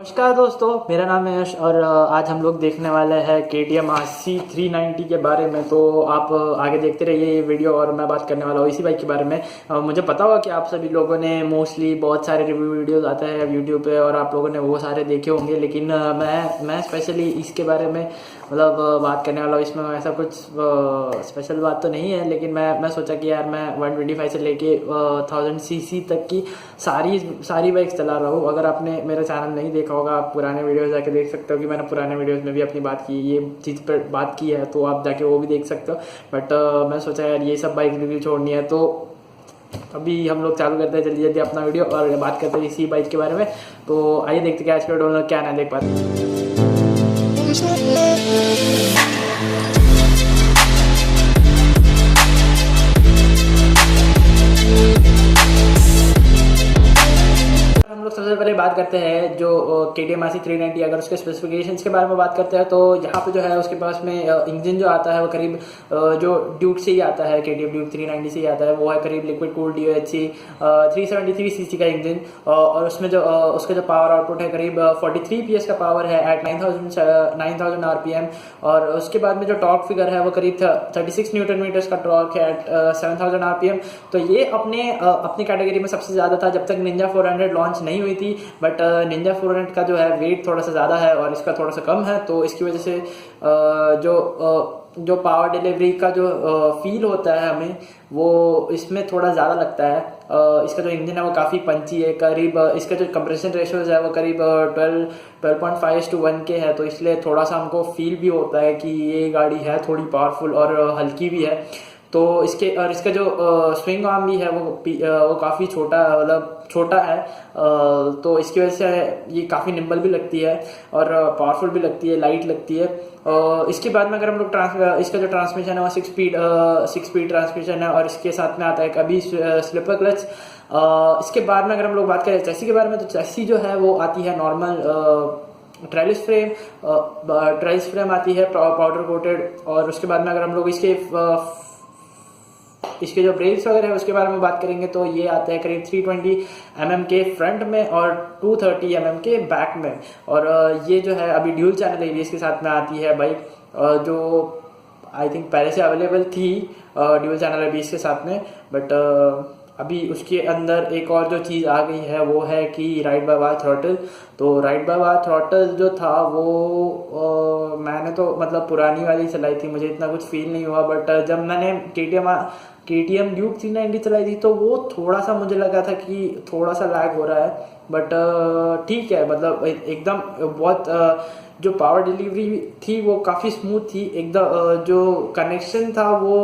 नमस्कार दोस्तों, मेरा नाम है यश और आज हम लोग देखने वाले हैं KTM RC 390 के बारे में। तो आप आगे देखते रहिए ये वीडियो और मैं बात करने वाला हूँ इसी बाइक के बारे में। मुझे पता होगा कि आप सभी लोगों ने मोस्टली बहुत सारे रिव्यू वीडियोस आते हैं यूट्यूब पे और आप लोगों ने वो सारे देखे होंगे, लेकिन मैं स्पेशली इसके बारे में बात करने वाला हूँ। इसमें ऐसा कुछ स्पेशल बात तो नहीं है, लेकिन मैं सोचा कि यार मैं 125 से लेके 1000 सीसी तक की सारी बाइक्स चला रहा हूँ। अगर आपने मेरा चैनल नहीं देखा होगा, आप पुराने वीडियोस जाके देख सकते हो कि मैंने पुराने वीडियोस में भी अपनी बात की, ये चीज़ पर बात की है, तो आप जाके वो भी देख सकते हो। बट मैं सोचा यार ये सब बाइक रिव्यू छोड़नी है, तो अभी हम लोग चालू करते हैं जल्दी जल्दी अपना वीडियो और बात करते हैं इसी बाइक के बारे में। तो आइए देखते हैं आज के वीडियो में क्या ना देख पाते। हम लोग सबसे पहले बात करते हैं जो KTM RC 390, अगर उसके स्पेसिफिकेशंस के बारे में बात करते हैं तो यहाँ पे जो है उसके पास में इंजन जो आता है वो करीब जो ड्यूक से ही आता है, KTM ड्यूक 390 से ही आता है। वो है करीब लिक्विड कूल्ड DOHC 373 सीसी का इंजन, और उसमें जो उसका जो पावर आउटपुट है करीब 43 PS का पावर है एट 9000 RPM। और उसके बाद में जो टॉर्क फिगर है वो करीब 36 न्यूटन मीटर्स का टॉर्क है एट 7000 RPM। तो ये अपनी कैटेगरी में सबसे ज़्यादा था जब तक निंजा 400 लॉन्च नहीं हुई थी। बट निंजा 400 का जो है वेट थोड़ा सा ज़्यादा है और इसका थोड़ा सा कम है, तो इसकी वजह से जो पावर डिलीवरी का जो फील होता है हमें, वो इसमें थोड़ा ज़्यादा लगता है। इसका जो इंजन है वो काफ़ी पंची है, करीब इसका जो कंप्रेशन रेशियोज है वो करीब 12.5:1 के है, तो इसलिए थोड़ा सा हमको फील भी होता है कि ये गाड़ी है थोड़ी पावरफुल और हल्की भी है। तो इसका जो स्विंग आर्म भी है वो काफ़ी छोटा है, तो इसकी वजह से ये काफ़ी निम्बल भी लगती है और पावरफुल भी लगती है, लाइट लगती है। इसके बाद में अगर हम लोग इसका जो ट्रांसमिशन है वो 6 स्पीड ट्रांसमिशन है और इसके साथ में आता है कभी स्लिपर क्लच। इसके बाद में अगर हम लोग बात करें चैसी के बारे में, तो चैसी जो है वो आती है नॉर्मल ट्रेलिस फ्रेम आती है पाउडर कोटेड। और उसके बाद में अगर हम लोग इसके जो ब्रेक्स वगैरह है उसके बारे में बात करेंगे तो ये आते हैं करीब 320 mm के फ्रंट में और 230 mm के बैक में। और ये जो है अभी ड्यूल चैनल ABS के साथ में आती है बाइक, जो आई थिंक पहले से अवेलेबल थी ड्यूल चैनल ABS के साथ में। बट अभी उसके अंदर एक और जो चीज़ आ गई है वो है कि राइड बाय वायर थ्रॉटल। तो राइड बाय वायर थ्रॉटल जो था वो मैंने तो मतलब पुरानी वाली चलाई थी, मुझे इतना कुछ फील नहीं हुआ। बट जब मैंने KTM ड्यूक 390 चलाई थी तो वो थोड़ा सा मुझे लगा था कि थोड़ा सा लैग हो रहा है। बट ठीक है, मतलब एकदम बहुत जो पावर डिलीवरी थी वो काफ़ी स्मूथ थी एकदम। जो कनेक्शन था वो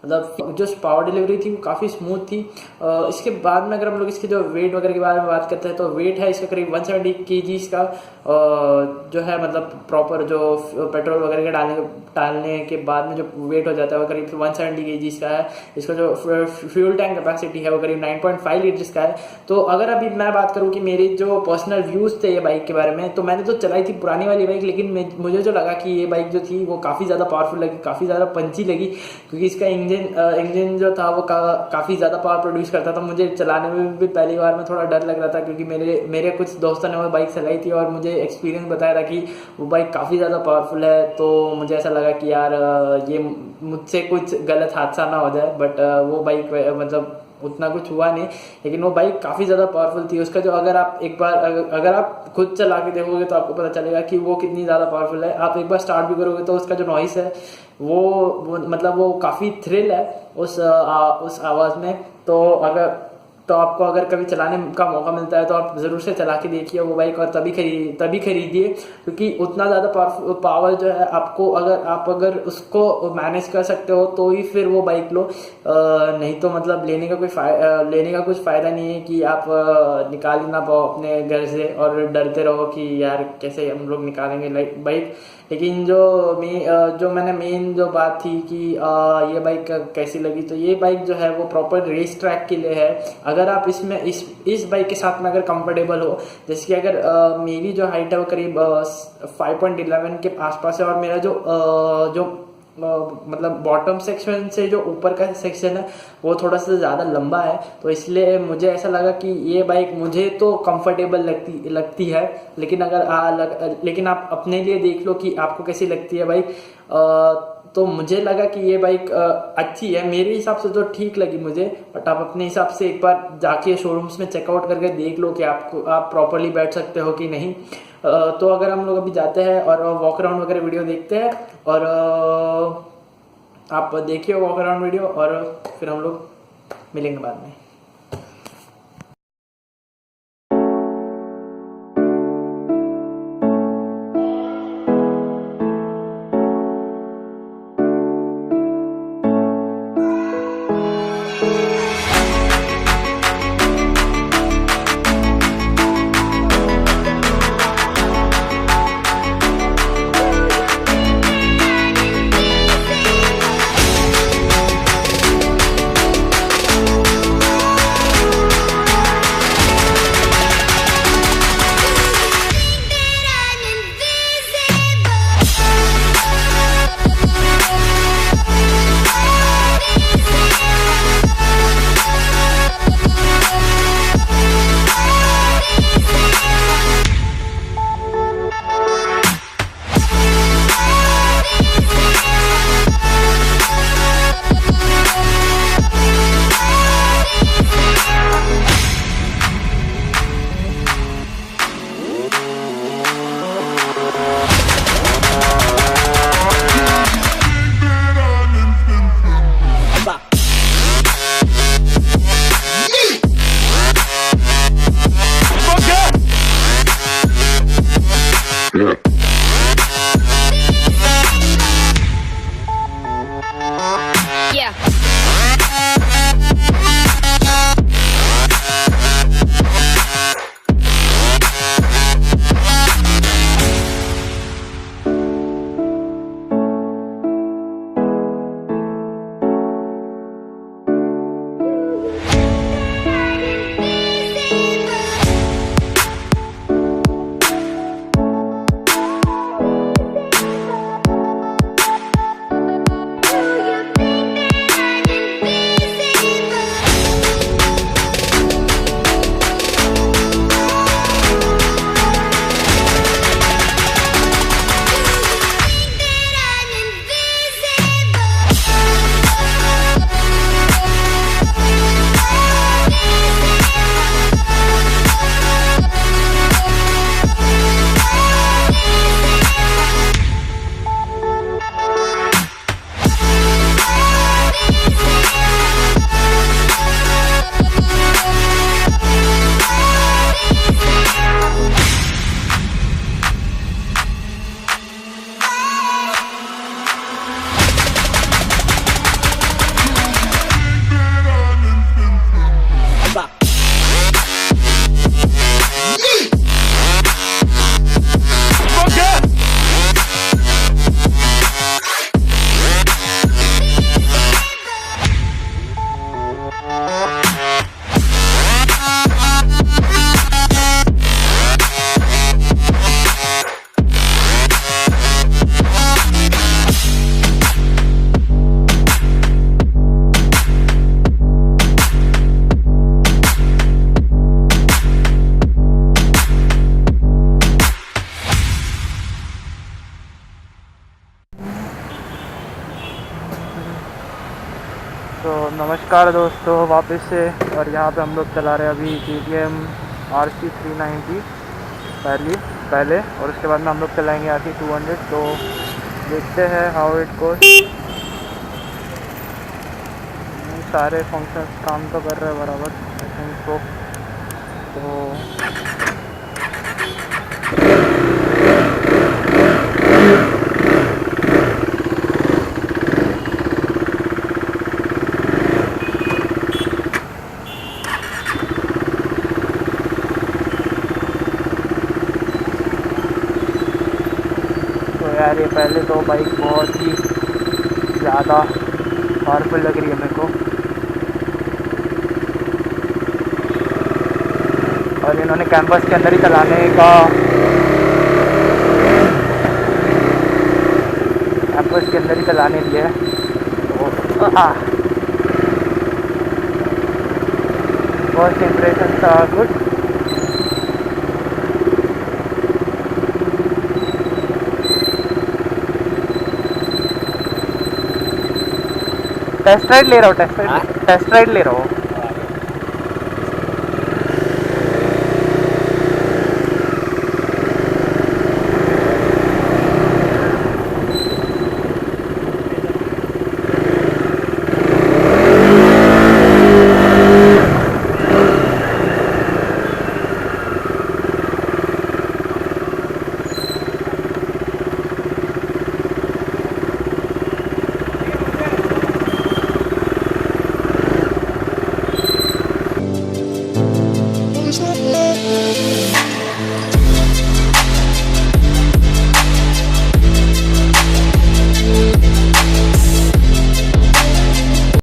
मतलब जो पावर डिलीवरी थी वो काफ़ी स्मूथ थी। इसके बाद में अगर हम लोग इसके जो वेट वगैरह के बारे में बात करते हैं तो वेट है इसका करीब 170 kg का, जो है मतलब प्रॉपर जो पेट्रोल वगैरह के डालने के बाद में जो वेट हो जाता है वो करीब 170 kg का है। इसका जो फ्यूल टैंक कैपेसिटी है वो करीब 9.5 लीटर्स का है। तो अगर अभी मैं बात करूँ कि मेरे जो पर्सनल व्यूज़ थे ये बाइक के बारे में, तो मैंने तो चलाई थी पुरानी वाली बाइक, लेकिन मुझे जो लगा कि ये बाइक जो थी वो काफ़ी ज़्यादा पावरफुल लगी, काफ़ी ज़्यादा पंची लगी, क्योंकि इसका इंजन जो था वो काफ़ी ज़्यादा पावर प्रोड्यूस करता था। मुझे चलाने में भी पहली बार में थोड़ा डर लग रहा था, क्योंकि मेरे कुछ दोस्तों ने वो बाइक चलाई थी और मुझे एक्सपीरियंस बताया था कि वो बाइक काफ़ी ज़्यादा पावरफुल है। तो मुझे ऐसा लगा कि यार ये मुझसे कुछ गलत हादसा ना हो जाए। बट वो बाइक मतलब उतना कुछ हुआ नहीं, लेकिन वो बाइक काफ़ी ज़्यादा पावरफुल थी। उसका जो अगर आप खुद चला के देखोगे तो आपको पता चलेगा कि वो कितनी ज़्यादा पावरफुल है। आप एक बार स्टार्ट भी करोगे तो उसका जो नॉइस है वो मतलब वो काफ़ी थ्रिल है उस आवाज़ में। तो आपको अगर कभी चलाने का मौका मिलता है तो आप ज़रूर से चला के देखिए वो बाइक, और तभी खरीदिए, क्योंकि उतना ज़्यादा पावर जो है आपको अगर उसको मैनेज कर सकते हो तो ही फिर वो बाइक लो। नहीं तो मतलब लेने का कुछ फ़ायदा नहीं है कि आप निकाल ही ना पाओ अपने घर से और डरते रहो कि यार कैसे हम लोग निकालेंगे बाइक। लेकिन जो मैंने मेन जो बात थी कि ये बाइक कैसी लगी, तो ये बाइक जो है वो प्रॉपर रेस ट्रैक के लिए है। अगर आप इस बाइक के साथ में अगर कंफर्टेबल हो, जैसे कि अगर मेरी जो हाइट है वो करीब 5.11 के आसपास है और मेरा जो मतलब बॉटम सेक्शन से जो ऊपर का सेक्शन है वो थोड़ा सा ज़्यादा लंबा है, तो इसलिए मुझे ऐसा लगा कि ये बाइक मुझे तो कंफर्टेबल लगती है। लेकिन लेकिन आप अपने लिए देख लो कि आपको कैसी लगती है बाइक। तो मुझे लगा कि ये बाइक अच्छी है, मेरे हिसाब से तो ठीक लगी मुझे। बट आप अपने हिसाब से एक बार जाके शोरूम्स में चेकआउट करके देख लो कि आप प्रॉपरली बैठ सकते हो कि नहीं। तो अगर हम लोग अभी जाते हैं और वॉक अराउंड वगैरह वीडियो देखते हैं, और आप देखिए वॉक अराउंड वीडियो, और फिर हम लोग मिलेंगे बाद में। तो नमस्कार दोस्तों वापस से, और यहाँ पे हम लोग चला रहे हैं अभी KTM RC 390 पहले, और उसके बाद में हम लोग चलाएंगे RC 200। तो देखते हैं हाउ इट गोस। सारे फंक्शंस काम तो कर रहे हैं बराबर, आई थिंक सो। तो यार ये पहले तो बाइक बहुत ही ज़्यादा पावरफुल लग रही है मेरे को, और इन्होंने कैंपस के अंदर ही चलाने का कैंपस के अंदर ही चलाने दिए है। तो फर्स्ट इम्प्रेशन था गुड। टेस्ट राइड ले रहा हूँ, टेस्ट राइड ले रहा हूँ।